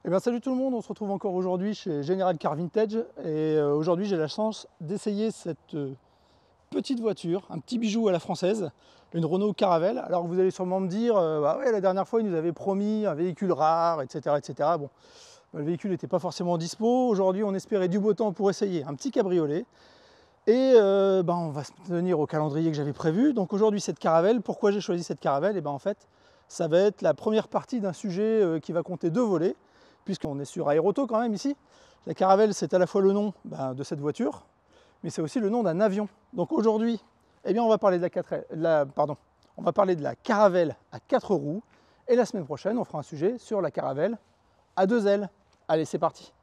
Eh bien, salut tout le monde, on se retrouve encore aujourd'hui chez General Car Vintage et aujourd'hui j'ai la chance d'essayer cette petite voiture, un petit bijou à la française, une Renault Caravelle. Alors vous allez sûrement me dire, bah ouais, la dernière fois il nous avait promis un véhicule rare, etc. etc. Bon, le véhicule n'était pas forcément dispo, aujourd'hui on espérait du beau temps pour essayer un petit cabriolet et on va se tenir au calendrier que j'avais prévu. Donc aujourd'hui cette Caravelle, pourquoi j'ai choisi cette Caravelle? Et ben en fait ça va être la première partie d'un sujet qui va compter 2 volets, puisqu'on est sur Aeroto quand même ici. La Caravelle, c'est à la fois le nom de cette voiture, mais c'est aussi le nom d'un avion. Donc aujourd'hui, eh bien, on va parler de la Caravelle à 4 roues, et la semaine prochaine, on fera un sujet sur la Caravelle à 2 ailes. Allez, c'est parti.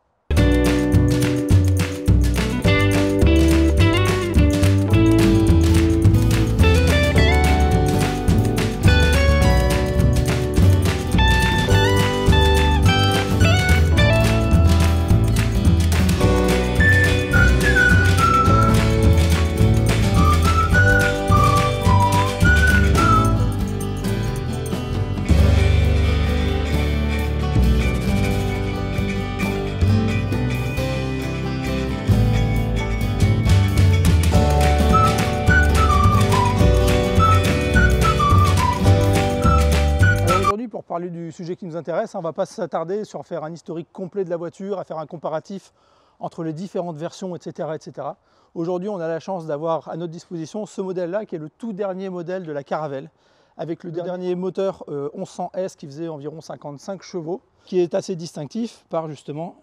Pour parler du sujet qui nous intéresse, on ne va pas s'attarder sur faire un historique complet de la voiture, à faire un comparatif entre les différentes versions, etc. etc. Aujourd'hui, on a la chance d'avoir à notre disposition ce modèle-là, qui est le tout dernier modèle de la Caravelle, avec le dernier moteur 1100S qui faisait environ 55 chevaux, qui est assez distinctif par justement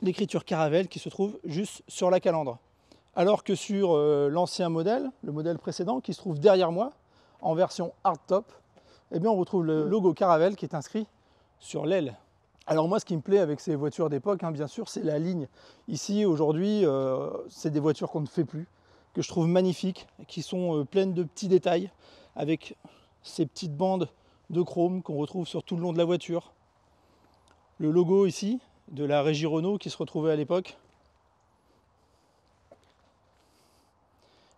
l'écriture Caravelle qui se trouve juste sur la calandre. Alors que sur l'ancien modèle, le modèle précédent, qui se trouve derrière moi, en version hardtop, eh bien on retrouve le logo Caravelle qui est inscrit sur l'aile. Alors moi, ce qui me plaît avec ces voitures d'époque, bien sûr, c'est la ligne. Ici, aujourd'hui, c'est des voitures qu'on ne fait plus, que je trouve magnifiques, qui sont pleines de petits détails, avec ces petites bandes de chrome qu'on retrouve sur tout le long de la voiture. Le logo ici, de la régie Renault qui se retrouvait à l'époque.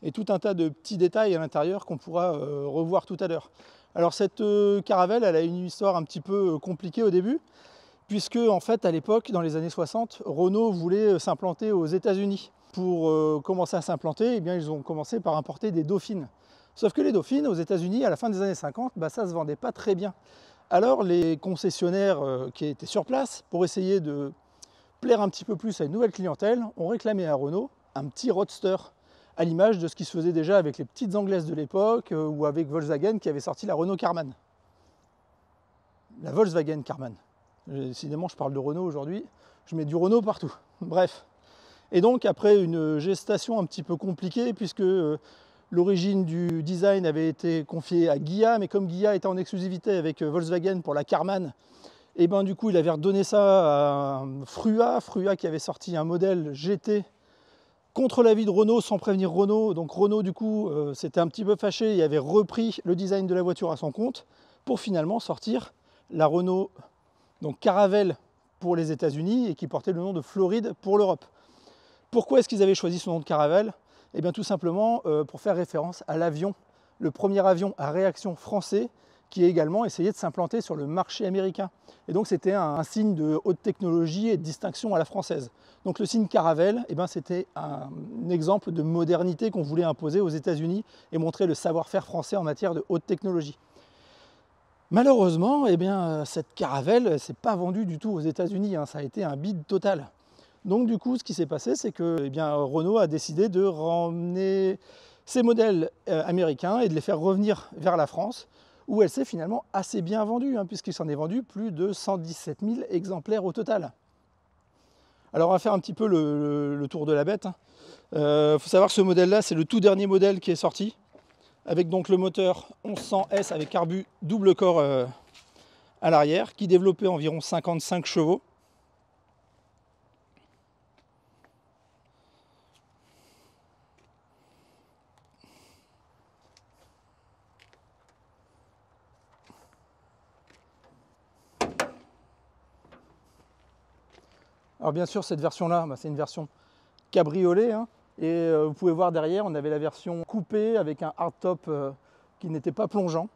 Et tout un tas de petits détails à l'intérieur qu'on pourra revoir tout à l'heure. Alors cette Caravelle, elle a une histoire un petit peu compliquée au début, puisque en fait à l'époque, dans les années 60, Renault voulait s'implanter aux États-Unis. Pour commencer à s'implanter, eh bien, ils ont commencé par importer des Dauphines. Sauf que les Dauphines, aux États-Unis, à la fin des années 50, ça ne se vendait pas très bien. Alors les concessionnaires qui étaient sur place, pour essayer de plaire un petit peu plus à une nouvelle clientèle, ont réclamé à Renault un petit roadster, à l'image de ce qui se faisait déjà avec les petites anglaises de l'époque ou avec Volkswagen qui avait sorti la Renault Karmann. La Volkswagen Karmann. Décidément, je parle de Renault aujourd'hui, je mets du Renault partout. Bref. Et donc, après une gestation un petit peu compliquée, puisque l'origine du design avait été confiée à Ghia, mais comme Ghia était en exclusivité avec Volkswagen pour la Karmann, et ben du coup, il avait redonné ça à Frua qui avait sorti un modèle GT contre l'avis de Renault, sans prévenir Renault. Donc Renault, du coup, s'était un petit peu fâché et avait repris le design de la voiture à son compte pour finalement sortir la Renault donc Caravelle pour les États-Unis et qui portait le nom de Floride pour l'Europe. Pourquoi est-ce qu'ils avaient choisi ce nom de Caravelle? Eh bien tout simplement pour faire référence à l'avion, le premier avion à réaction français qui a également essayé de s'implanter sur le marché américain. Et donc c'était un signe de haute technologie et de distinction à la française. Donc le signe Caravelle, c'était un exemple de modernité qu'on voulait imposer aux États-Unis et montrer le savoir-faire français en matière de haute technologie. Malheureusement, cette Caravelle s'est pas vendue du tout aux États-Unis, ça a été un bide total. Donc du coup, ce qui s'est passé, c'est que Renault a décidé de ramener ces modèles américains et de les faire revenir vers la France, où elle s'est finalement assez bien vendue, puisqu'il s'en est vendu plus de 117 000 exemplaires au total. Alors on va faire un petit peu le tour de la bête. Faut savoir que ce modèle-là, c'est le tout dernier modèle qui est sorti, avec donc le moteur 1100S avec carbu double corps à l'arrière, qui développait environ 55 chevaux. Alors bien sûr, cette version-là, c'est une version cabriolet, et vous pouvez voir derrière, on avait la version coupée avec un hardtop qui n'était pas plongeant.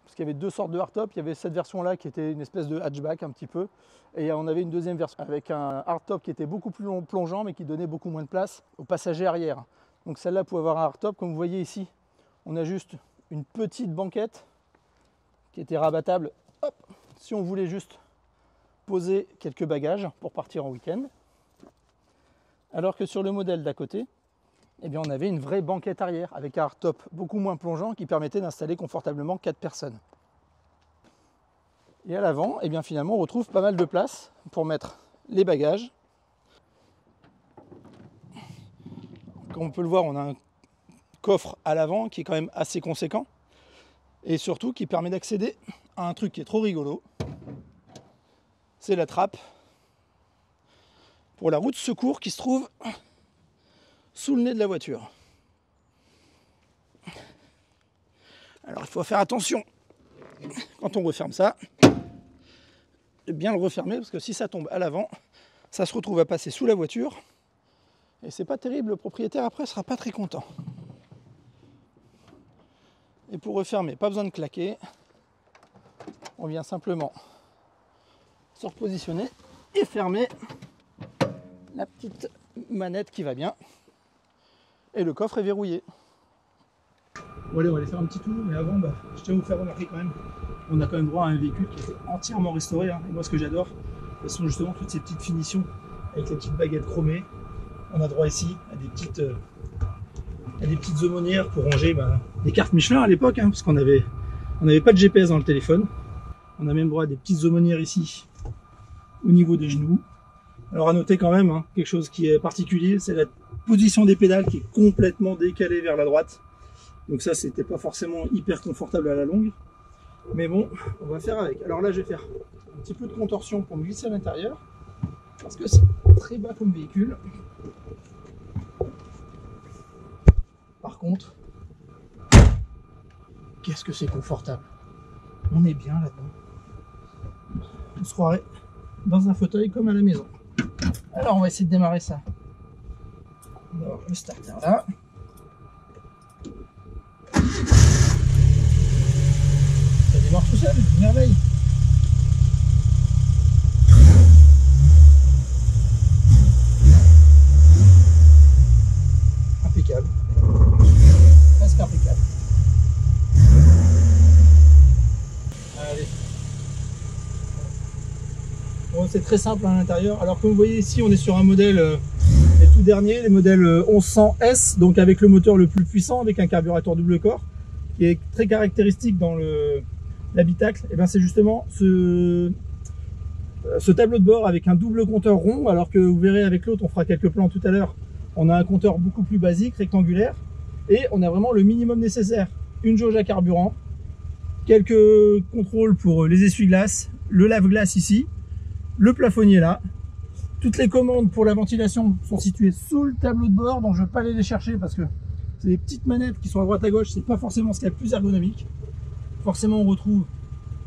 parce qu'il y avait deux sortes de hardtop. Il y avait cette version-là qui était une espèce de hatchback un petit peu, et on avait une deuxième version avec un hardtop qui était beaucoup plus plongeant, mais qui donnait beaucoup moins de place aux passagers arrière. Donc celle-là pouvait avoir un hardtop, comme vous voyez ici, on a juste une petite banquette qui était rabattable, hop, si on voulait juste poser quelques bagages pour partir en week-end. Alors que sur le modèle d'à côté, eh bien, on avait une vraie banquette arrière avec un hardtop beaucoup moins plongeant qui permettait d'installer confortablement 4 personnes. Et à l'avant, eh bien, finalement, on retrouve pas mal de place pour mettre les bagages. Comme on peut le voir, on a un coffre à l'avant qui est quand même assez conséquent et surtout qui permet d'accéder à un truc qui est trop rigolo. C'est la trappe pour la roue de secours qui se trouve sous le nez de la voiture. Alors il faut faire attention quand on referme ça, de bien le refermer parce que si ça tombe à l'avant, ça se retrouve à passer sous la voiture et c'est pas terrible, le propriétaire après sera pas très content. Et pour refermer, pas besoin de claquer, on vient simplement se repositionner et fermer la petite manette qui va bien. Et le coffre est verrouillé. Bon allez, on va aller faire un petit tour, mais avant, je tiens à vous faire remarquer quand même, on a quand même droit à un véhicule qui est entièrement restauré. Et moi ce que j'adore, ce sont justement toutes ces petites finitions avec les petites baguettes chromées. On a droit ici à des petites aumônières pour ranger des cartes Michelin à l'époque, parce qu'on n'avait pas de GPS dans le téléphone. On a même droit à des petites aumônières ici au niveau des genoux. Alors à noter quand même, quelque chose qui est particulier, c'est la position des pédales qui est complètement décalée vers la droite. Donc ça, c'était pas forcément hyper confortable à la longue. Mais bon, on va faire avec. Alors là, je vais faire un petit peu de contorsion pour me glisser à l'intérieur, parce que c'est très bas comme véhicule. Par contre, qu'est-ce que c'est confortable. On est bien là-dedans. On se croirait dans un fauteuil comme à la maison. Alors on va essayer de démarrer ça. On va avoir le starter là. Ça démarre tout seul, une merveille. Impeccable. Presque impeccable. Allez. Bon, c'est très simple à l'intérieur. Alors comme vous voyez ici, on est sur un modèle les tout derniers, les modèles 1100S, donc avec le moteur le plus puissant, avec un carburateur double corps, qui est très caractéristique dans l'habitacle. Et bien c'est justement ce tableau de bord avec un double compteur rond, alors que vous verrez avec l'autre, on fera quelques plans tout à l'heure, on a un compteur beaucoup plus basique, rectangulaire, et on a vraiment le minimum nécessaire. Une jauge à carburant, quelques contrôles pour les essuie-glaces, le lave-glace ici, le plafonnier là. Toutes les commandes pour la ventilation sont situées sous le tableau de bord, donc je ne vais pas aller les chercher parce que c'est des petites manettes qui sont à droite à gauche, c'est pas forcément ce qu'il y a de plus ergonomique. Forcément on retrouve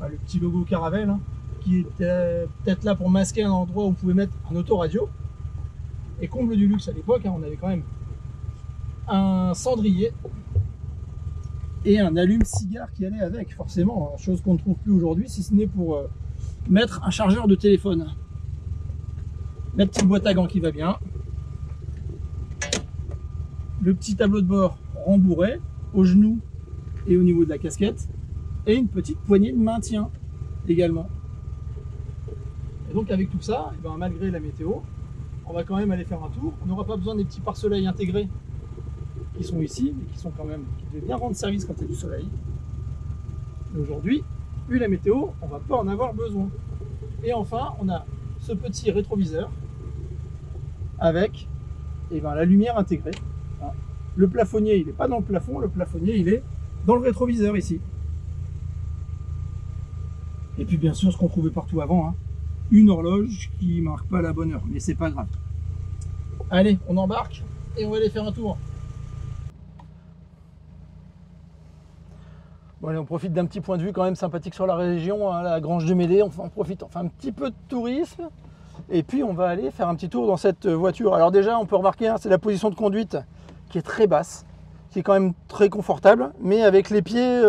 le petit logo Caravelle, qui était peut-être là pour masquer un endroit où on pouvait mettre un autoradio. Et comble du luxe à l'époque, on avait quand même un cendrier et un allume-cigare qui allait avec, forcément, chose qu'on ne trouve plus aujourd'hui, si ce n'est pour mettre un chargeur de téléphone. La petite boîte à gants qui va bien, le petit tableau de bord rembourré au genou et au niveau de la casquette, et une petite poignée de maintien également. Et donc avec tout ça, et malgré la météo, on va quand même aller faire un tour. On n'aura pas besoin des petits pare-soleil intégrés qui sont ici, mais qui sont quand même, qui devaient bien rendre service quand il y a du soleil. Et aujourd'hui, vu la météo, on va pas en avoir besoin. Et enfin, on a ce petit rétroviseur avec la lumière intégrée. Le plafonnier, il n'est pas dans le plafond, le plafonnier, il est dans le rétroviseur ici. Et puis bien sûr, ce qu'on trouvait partout avant, une horloge qui marque pas la bonne heure, mais c'est pas grave. Allez, on embarque et on va aller faire un tour. Bon allez, on profite d'un petit point de vue quand même sympathique sur la région, la Grange de Médé, on en profite, on fait un petit peu de tourisme. Et puis on va aller faire un petit tour dans cette voiture. Alors déjà, on peut remarquer, c'est la position de conduite qui est très basse, qui est quand même très confortable, mais avec les pieds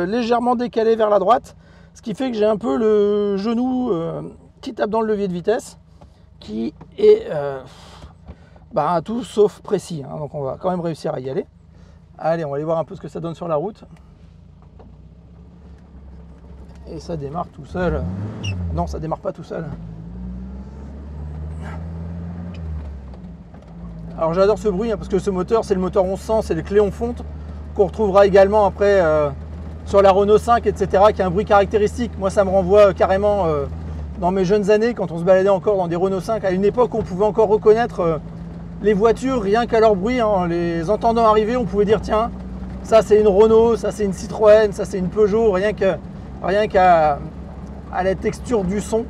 légèrement décalés vers la droite, ce qui fait que j'ai un peu le genou qui tape dans le levier de vitesse, qui est tout sauf précis, hein. Donc on va quand même réussir à y aller. Allez, on va aller voir un peu ce que ça donne sur la route. Et ça démarre tout seul. Non, ça démarre pas tout seul. Alors j'adore ce bruit, hein, parce que ce moteur, c'est le moteur 1100, c'est le Cléon fonte, qu'on retrouvera également après sur la Renault 5, etc., qui a un bruit caractéristique. Moi, ça me renvoie carrément dans mes jeunes années, quand on se baladait encore dans des Renault 5, à une époque où on pouvait encore reconnaître les voitures rien qu'à leur bruit, hein. En les entendant arriver, on pouvait dire tiens, ça c'est une Renault, ça c'est une Citroën, ça c'est une Peugeot, rien qu'à la texture du son.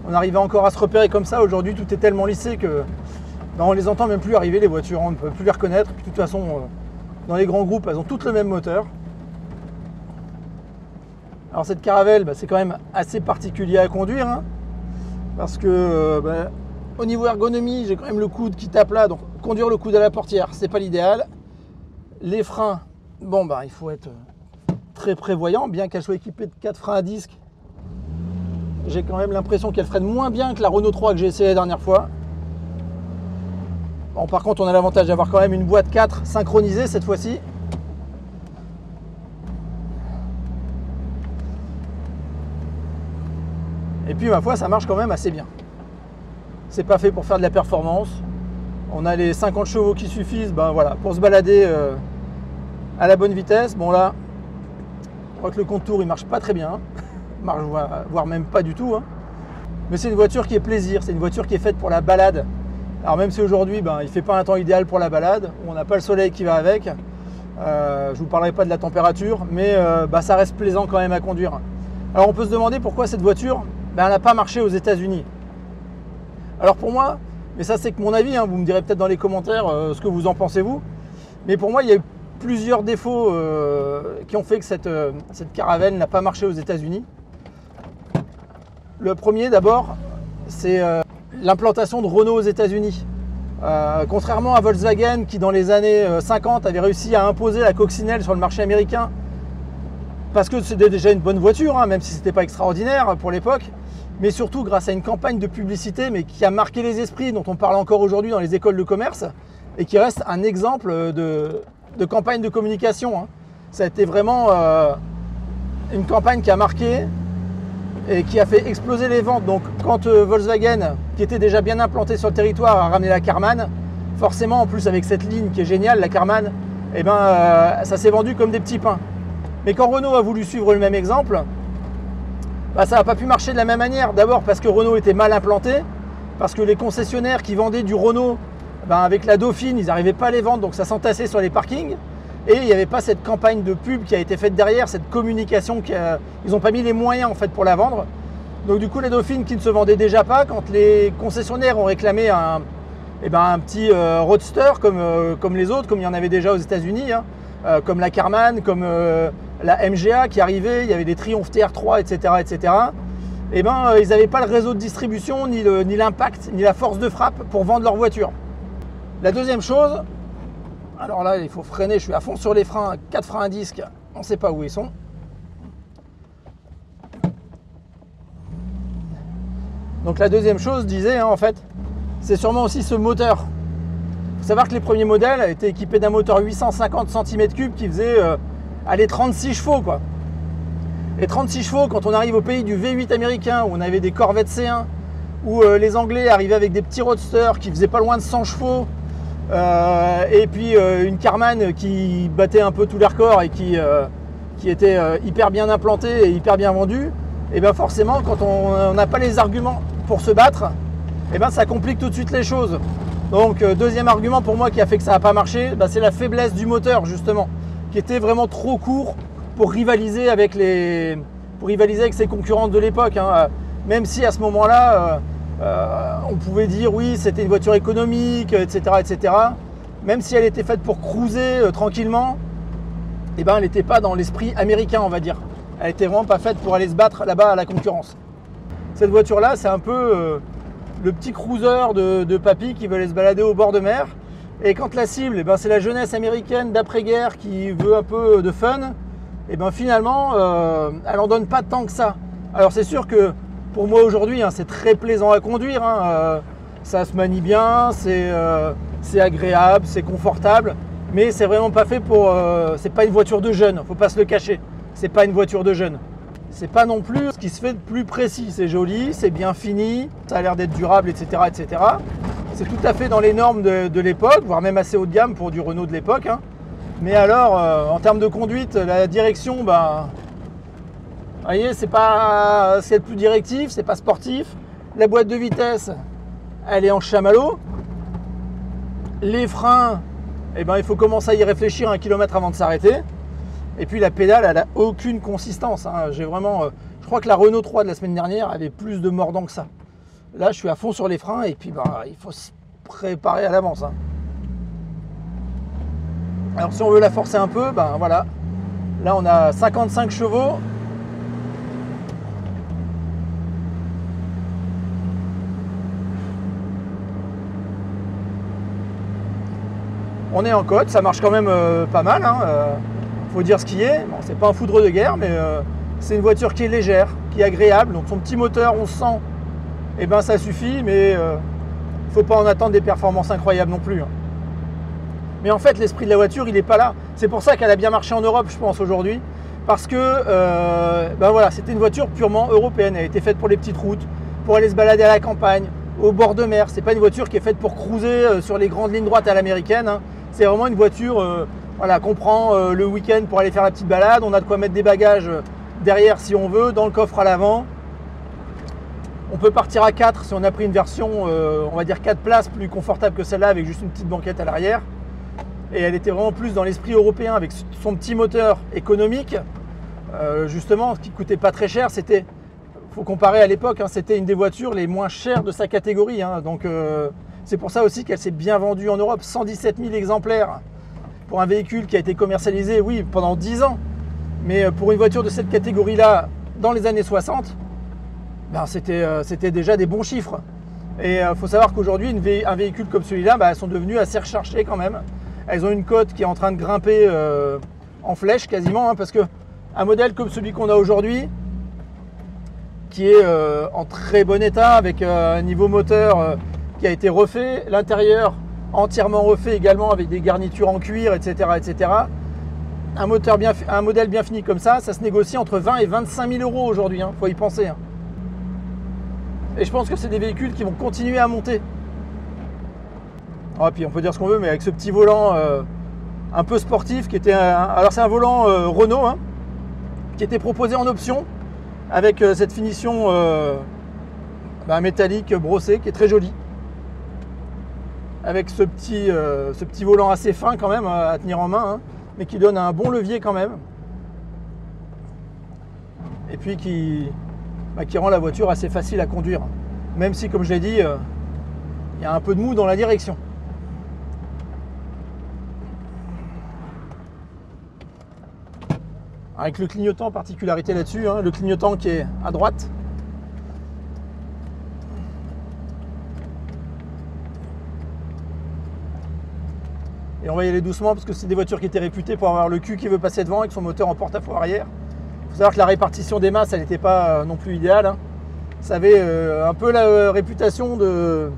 On arrivait encore à se repérer comme ça. Aujourd'hui, tout est tellement lissé que on les entend même plus arriver, les voitures, on ne peut plus les reconnaître. Puis, de toute façon, dans les grands groupes, elles ont toutes le même moteur. Alors cette Caravelle, c'est quand même assez particulier à conduire, hein, parce que au niveau ergonomie, j'ai quand même le coude qui tape là, donc conduire le coude à la portière, c'est pas l'idéal. Les freins, il faut être très prévoyant, bien qu'elle soit équipée de 4 freins à disque. J'ai quand même l'impression qu'elle freine moins bien que la Renault 3 que j'ai essayé la dernière fois. Bon, par contre, on a l'avantage d'avoir quand même une boîte 4 synchronisée cette fois-ci. Et puis, ma foi, ça marche quand même assez bien. C'est pas fait pour faire de la performance. On a les 50 chevaux qui suffisent pour se balader à la bonne vitesse. Bon, là, je crois que le contour, il marche pas très bien. Voire même pas du tout, hein. Mais c'est une voiture qui est plaisir. C'est une voiture qui est faite pour la balade. Alors même si aujourd'hui, il ne fait pas un temps idéal pour la balade, on n'a pas le soleil qui va avec, je ne vous parlerai pas de la température, mais ça reste plaisant quand même à conduire. Alors on peut se demander pourquoi cette voiture, elle n'a pas marché aux États-Unis. Alors pour moi, mais ça c'est que mon avis, hein, vous me direz peut-être dans les commentaires ce que vous en pensez vous, mais pour moi il y a eu plusieurs défauts qui ont fait que cette Caravelle n'a pas marché aux États-Unis. Le premier d'abord, c'est l'implantation de Renault aux États-Unis. Contrairement à Volkswagen qui dans les années 50 avait réussi à imposer la coccinelle sur le marché américain, parce que c'était déjà une bonne voiture, hein, même si ce n'était pas extraordinaire pour l'époque, mais surtout grâce à une campagne de publicité qui a marqué les esprits, dont on parle encore aujourd'hui dans les écoles de commerce, et qui reste un exemple de campagne de communication, hein. Ça a été vraiment une campagne qui a marqué et qui a fait exploser les ventes. Donc quand Volkswagen, qui était déjà bien implanté sur le territoire, a ramené la Karmann, forcément en plus avec cette ligne qui est géniale, la Karmann, ça s'est vendu comme des petits pains. Mais quand Renault a voulu suivre le même exemple, ça n'a pas pu marcher de la même manière. D'abord parce que Renault était mal implanté, parce que les concessionnaires qui vendaient du Renault, avec la Dauphine, ils n'arrivaient pas à les vendre, donc ça s'entassait sur les parkings. Et il n'y avait pas cette campagne de pub qui a été faite derrière, cette communication, ils n'ont pas mis les moyens en fait pour la vendre. Donc du coup la Dauphine qui ne se vendait déjà pas, quand les concessionnaires ont réclamé un petit roadster comme les autres, comme il y en avait déjà aux États-Unis, hein, comme la Karmann, comme la MGA qui arrivait, il y avait des Triumph TR3, etc. etc. Ils n'avaient pas le réseau de distribution, ni l'impact, ni la force de frappe pour vendre leur voiture. La deuxième chose, alors là il faut freiner, je suis à fond sur les freins, 4 freins à disque, on ne sait pas où ils sont. Donc la deuxième chose, je disais, hein, en fait, c'est sûrement aussi ce moteur. Il faut savoir que les premiers modèles étaient équipés d'un moteur 850 cm3 qui faisait 36 chevaux, quoi. Et 36 chevaux, quand on arrive au pays du V8 américain, où on avait des Corvette C1, où les Anglais arrivaient avec des petits roadsters qui faisaient pas loin de 100 chevaux, et puis une Karmann qui battait un peu tous les records et qui était hyper bien implantée et hyper bien vendue, et bien forcément quand on n'a pas les arguments pour se battre, et ben ça complique tout de suite les choses. Donc deuxième argument pour moi qui a fait que ça n'a pas marché, c'est la faiblesse du moteur justement, qui était vraiment trop court pour rivaliser avec ses concurrentes de l'époque, hein. Même si à ce moment-là on pouvait dire oui c'était une voiture économique, etc., etc. Même si elle était faite pour cruiser tranquillement, elle n'était pas dans l'esprit américain, on va dire. Elle n'était vraiment pas faite pour aller se battre là-bas à la concurrence. Cette voiture-là, c'est un peu le petit cruiser de papy qui veut aller se balader au bord de mer. Et quand la cible, eh ben, c'est la jeunesse américaine d'après-guerre qui veut un peu de fun, et ben finalement, elle n'en donne pas tant que ça. Alors c'est sûr que pour moi aujourd'hui, hein, c'est très plaisant à conduire, hein, ça se manie bien, c'est agréable, c'est confortable, mais c'est vraiment pas fait pour... c'est pas une voiture de jeune, faut pas se le cacher, c'est pas une voiture de jeune. C'est pas non plus ce qui se fait de plus précis, c'est joli, c'est bien fini, ça a l'air d'être durable, etc. etc. C'est tout à fait dans les normes de l'époque, voire même assez haut de gamme pour du Renault de l'époque. Hein. Mais alors, en termes de conduite, la direction, bah, vous voyez, c'est pas ce qu'il y a de plus directif, c'est pas sportif. La boîte de vitesse, elle est en chamallow. Les freins, eh ben, il faut commencer à y réfléchir 1 kilomètre avant de s'arrêter. Et puis la pédale, elle n'a aucune consistance. Hein. J'ai vraiment, je crois que la Renault 3 de la semaine dernière avait plus de mordant que ça. Là, je suis à fond sur les freins et puis bah, il faut se préparer à l'avance. Hein. Alors si on veut la forcer un peu, ben voilà. Là, on a 55 chevaux. On est en côte, ça marche quand même pas mal. Hein. Faut dire ce qui est. Bon, c'est pas un foudre de guerre, mais c'est une voiture qui est légère, qui est agréable. Donc son petit moteur, on sent, et ben ça suffit, mais faut pas en attendre des performances incroyables non plus. Hein. Mais en fait, l'esprit de la voiture, il n'est pas là. C'est pour ça qu'elle a bien marché en Europe, je pense, aujourd'hui. Parce que ben voilà, c'était une voiture purement européenne. Elle a été faite pour les petites routes, pour aller se balader à la campagne, au bord de mer. C'est pas une voiture qui est faite pour cruiser sur les grandes lignes droites à l'américaine. Hein. C'est vraiment une voiture voilà, qu'on prend le week-end pour aller faire la petite balade. On a de quoi mettre des bagages derrière si on veut, dans le coffre à l'avant. On peut partir à 4 si on a pris une version, on va dire 4 places, plus confortable que celle-là, avec juste une petite banquette à l'arrière. Et elle était vraiment plus dans l'esprit européen, avec son petit moteur économique. Justement, ce qui ne coûtait pas très cher, c'était, faut comparer à l'époque, hein, c'était une des voitures les moins chères de sa catégorie. Hein, donc c'est pour ça aussi qu'elle s'est bien vendue en Europe. 117 000 exemplaires pour un véhicule qui a été commercialisé, oui, pendant 10 ans. Mais pour une voiture de cette catégorie-là, dans les années 60, ben c'était déjà des bons chiffres. Et il faut savoir qu'aujourd'hui, un véhicule comme celui-là, ben, elles sont devenues assez recherchées quand même. Elles ont une cote qui est en train de grimper en flèche quasiment, hein, parce qu'un modèle comme celui qu'on a aujourd'hui, qui est en très bon état, avec un niveau moteur qui a été refait, l'intérieur entièrement refait également, avec des garnitures en cuir, etc. etc. Un modèle bien fini comme ça se négocie entre 20 et 25 000 euros aujourd'hui, hein, faut y penser. Hein. Et je pense que c'est des véhicules qui vont continuer à monter. Ah, puis on peut dire ce qu'on veut, mais avec ce petit volant un peu sportif qui était alors c'est un volant Renault, hein, qui était proposé en option avec cette finition métallique brossée qui est très jolie, avec ce petit volant assez fin quand même à tenir en main, hein, mais qui donne un bon levier quand même, et puis qui rend la voiture assez facile à conduire, même si, comme je l'ai dit, il y a un peu de mou dans la direction. Avec le clignotant, particularité là-dessus, hein, le clignotant qui est à droite. Et on va y aller doucement parce que c'est des voitures qui étaient réputées pour avoir le cul qui veut passer devant avec son moteur en porte-à-faux arrière. Il faut savoir que la répartition des masses, elle n'était pas non plus idéale. Hein. Ça avait un peu la réputation de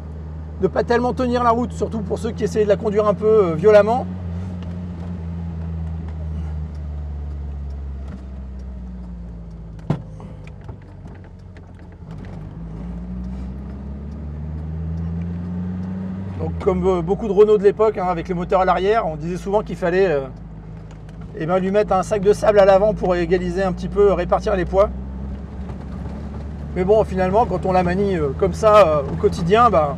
ne pas tellement tenir la route, surtout pour ceux qui essayaient de la conduire un peu violemment. Donc, comme beaucoup de Renault de l'époque, hein, avec les moteurs à l'arrière, on disait souvent qu'il fallait lui mettre un sac de sable à l'avant pour égaliser un petit peu, répartir les poids. Mais bon, finalement, quand on la manie comme ça au quotidien, bah,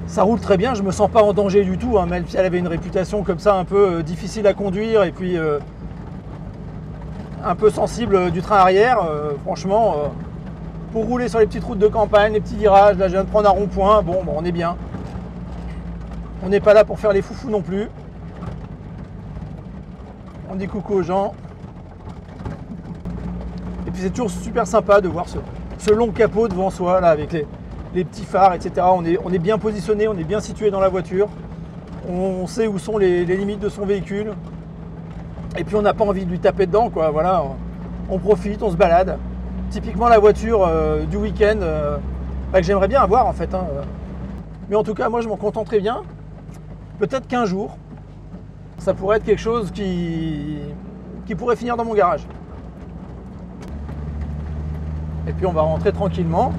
ça roule très bien. Je me sens pas en danger du tout, hein, même si elle avait une réputation comme ça un peu difficile à conduire et puis un peu sensible du train arrière. Franchement, pour rouler sur les petites routes de campagne, les petits virages, là je viens de prendre un rond-point, bon, on est bien. On n'est pas là pour faire les foufous non plus. On dit coucou aux gens. Et puis c'est toujours super sympa de voir ce long capot devant soi, là, avec les petits phares, etc. On est bien positionné, on est bien situé dans la voiture. On sait où sont les limites de son véhicule. Et puis on n'a pas envie de lui taper dedans, quoi. Voilà, on profite, on se balade. Typiquement la voiture du week-end que j'aimerais bien avoir en fait. Hein. Mais en tout cas, moi je m'en contenterai bien. Peut-être qu'un jour, ça pourrait être quelque chose qui pourrait finir dans mon garage. Et puis on va rentrer tranquillement.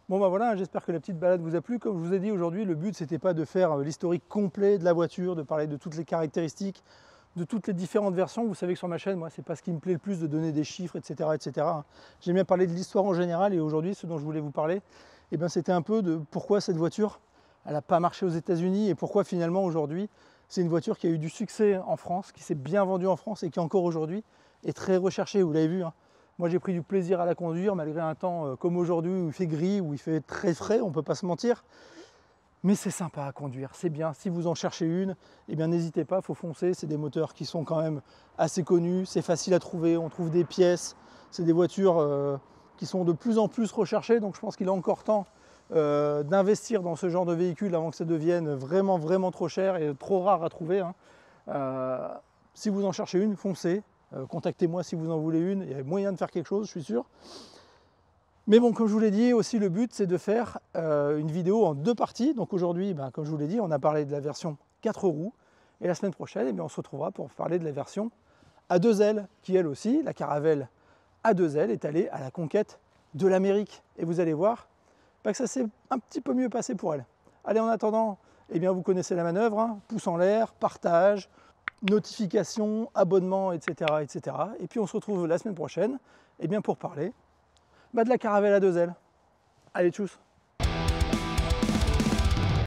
Bon bah voilà, j'espère que la petite balade vous a plu. Comme je vous ai dit aujourd'hui, le but c'était pas de faire l'historique complet de la voiture, de parler de toutes les caractéristiques, de toutes les différentes versions. Vous savez que sur ma chaîne, moi c'est pas ce qui me plaît le plus de donner des chiffres, etc. etc. J'aime bien parler de l'histoire en général, et aujourd'hui ce dont je voulais vous parler, eh bien, c'était un peu de pourquoi cette voiture elle n'a pas marché aux États-Unis et pourquoi finalement aujourd'hui c'est une voiture qui a eu du succès en France, qui s'est bien vendue en France et qui encore aujourd'hui est très recherchée, vous l'avez vu. Hein. Moi j'ai pris du plaisir à la conduire malgré un temps comme aujourd'hui où il fait gris, où il fait très frais, on ne peut pas se mentir. Mais c'est sympa à conduire, c'est bien. Si vous en cherchez une, eh bien n'hésitez pas, il faut foncer. C'est des moteurs qui sont quand même assez connus, c'est facile à trouver, on trouve des pièces. C'est des voitures qui sont de plus en plus recherchées, donc je pense qu'il est encore temps d'investir dans ce genre de véhicule avant que ça devienne vraiment, vraiment trop cher et trop rare à trouver. Hein. Si vous en cherchez une, foncez. Contactez-moi si vous en voulez une, il y a moyen de faire quelque chose, je suis sûr. Mais bon, comme je vous l'ai dit, aussi le but c'est de faire une vidéo en 2 parties. Donc aujourd'hui, comme je vous l'ai dit, on a parlé de la version 4 roues. Et la semaine prochaine, on se retrouvera pour parler de la version à 2 ailes, qui elle aussi, la Caravelle à 2 ailes, est allée à la conquête de l'Amérique. Et vous allez voir que ça s'est un petit peu mieux passé pour elle. Allez, en attendant, vous connaissez la manœuvre, hein, pouce en l'air, partage, notification, abonnement, etc., etc. Et puis on se retrouve la semaine prochaine pour parler de la Caravelle à 2 ailes. Allez, tchuss!